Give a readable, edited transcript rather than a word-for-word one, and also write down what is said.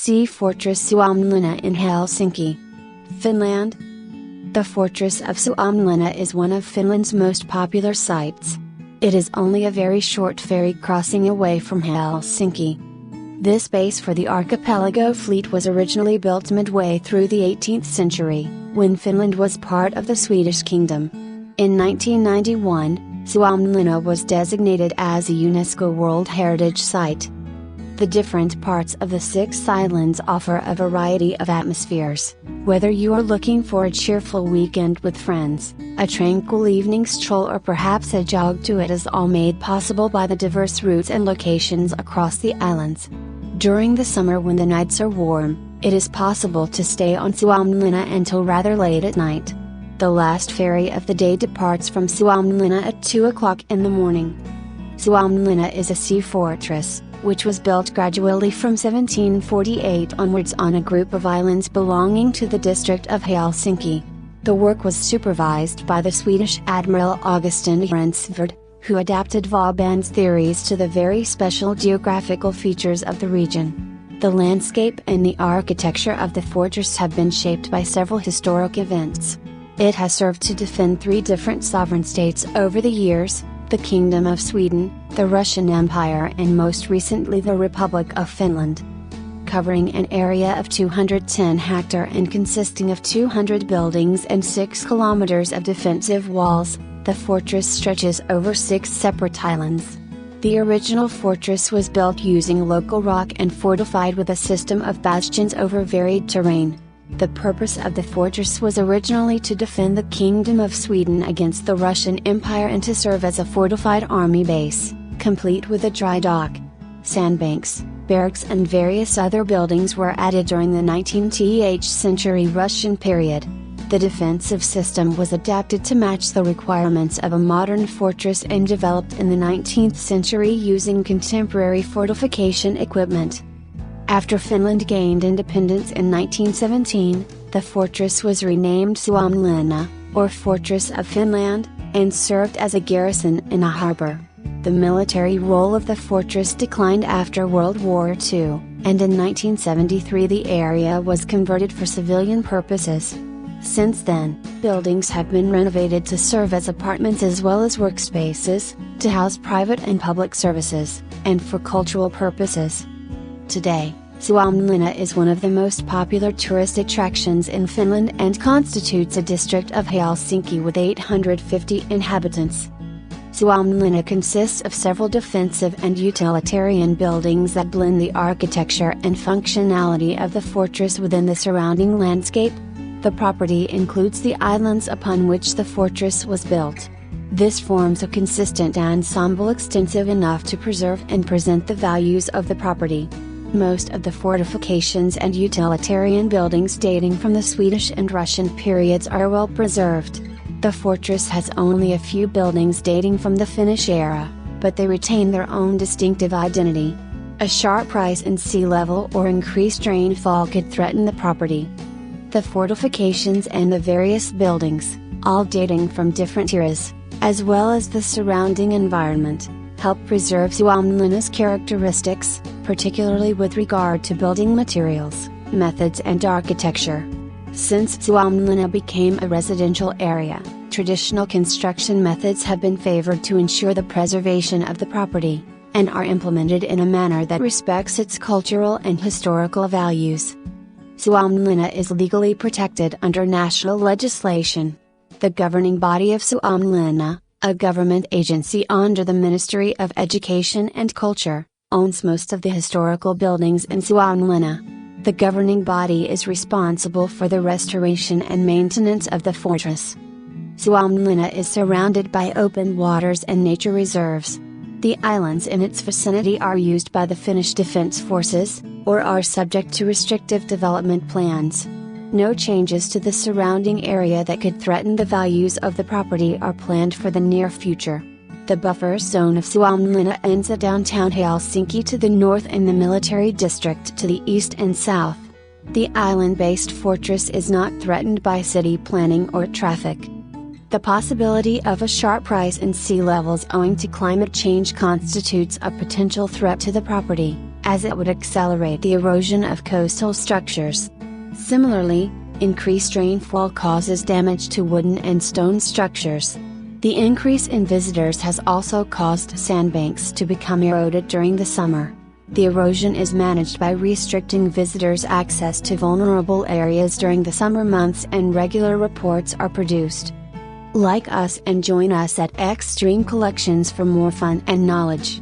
Sea Fortress Suomenlinna in Helsinki, Finland. The fortress of Suomenlinna is one of Finland's most popular sites. It is only a very short ferry crossing away from Helsinki. This base for the archipelago fleet was originally built midway through the 18th century, when Finland was part of the Swedish kingdom. In 1991, Suomenlinna was designated as a UNESCO World Heritage Site. The different parts of the 6 islands offer a variety of atmospheres. Whether you are looking for a cheerful weekend with friends, a tranquil evening stroll, or perhaps a jog to it, is all made possible by the diverse routes and locations across the islands. During the summer, when the nights are warm, it is possible to stay on Suomenlinna until rather late at night. The last ferry of the day departs from Suomenlinna at 2 o'clock in the morning. Suomenlinna is a sea fortress, which was built gradually from 1748 onwards on a group of islands belonging to the district of Helsinki. The work was supervised by the Swedish Admiral Augustin Eherensvärd, who adapted Vauban's theories to the very special geographical features of the region. The landscape and the architecture of the fortress have been shaped by several historic events. It has served to defend 3 different sovereign states over the years: the Kingdom of Sweden, the Russian Empire, and most recently the Republic of Finland. Covering an area of 210 hectares and consisting of 200 buildings and 6 kilometers of defensive walls, the fortress stretches over 6 separate islands. The original fortress was built using local rock and fortified with a system of bastions over varied terrain. The purpose of the fortress was originally to defend the Kingdom of Sweden against the Russian Empire and to serve as a fortified army base, complete with a dry dock. Sandbanks, barracks, and various other buildings were added during the 19th century Russian period. The defensive system was adapted to match the requirements of a modern fortress and developed in the 19th century using contemporary fortification equipment. After Finland gained independence in 1917, the fortress was renamed Suomenlinna, or Fortress of Finland, and served as a garrison in a harbor. The military role of the fortress declined after World War II, and in 1973 the area was converted for civilian purposes. Since then, buildings have been renovated to serve as apartments as well as workspaces, to house private and public services, and for cultural purposes. Today, Suomenlinna is one of the most popular tourist attractions in Finland and constitutes a district of Helsinki with 850 inhabitants. Suomenlinna consists of several defensive and utilitarian buildings that blend the architecture and functionality of the fortress within the surrounding landscape. The property includes the islands upon which the fortress was built. This forms a consistent ensemble extensive enough to preserve and present the values of the property. Most of the fortifications and utilitarian buildings dating from the Swedish and Russian periods are well preserved. The fortress has only a few buildings dating from the Finnish era, but they retain their own distinctive identity. A sharp rise in sea level or increased rainfall could threaten the property. The fortifications and the various buildings, all dating from different eras, as well as the surrounding environment, help preserve Suomenlinna's characteristics, particularly with regard to building materials, methods, and architecture. Since Suomenlinna became a residential area, traditional construction methods have been favored to ensure the preservation of the property, and are implemented in a manner that respects its cultural and historical values. Suomenlinna is legally protected under national legislation. The governing body of Suomenlinna, a government agency under the Ministry of Education and Culture, owns most of the historical buildings in Suomenlinna. The governing body is responsible for the restoration and maintenance of the fortress. Suomenlinna is surrounded by open waters and nature reserves. The islands in its vicinity are used by the Finnish Defence Forces, or are subject to restrictive development plans. No changes to the surrounding area that could threaten the values of the property are planned for the near future. The buffer zone of Suomenlinna ends at downtown Helsinki to the north and the military district to the east and south. The island-based fortress is not threatened by city planning or traffic. The possibility of a sharp rise in sea levels owing to climate change constitutes a potential threat to the property. as it would accelerate the erosion of coastal structures. Similarly, increased rainfall causes damage to wooden and stone structures. The increase in visitors has also caused sandbanks to become eroded during the summer. The erosion is managed by restricting visitors' access to vulnerable areas during the summer months, and regular reports are produced. Like us and join us at Extreme Collections for more fun and knowledge.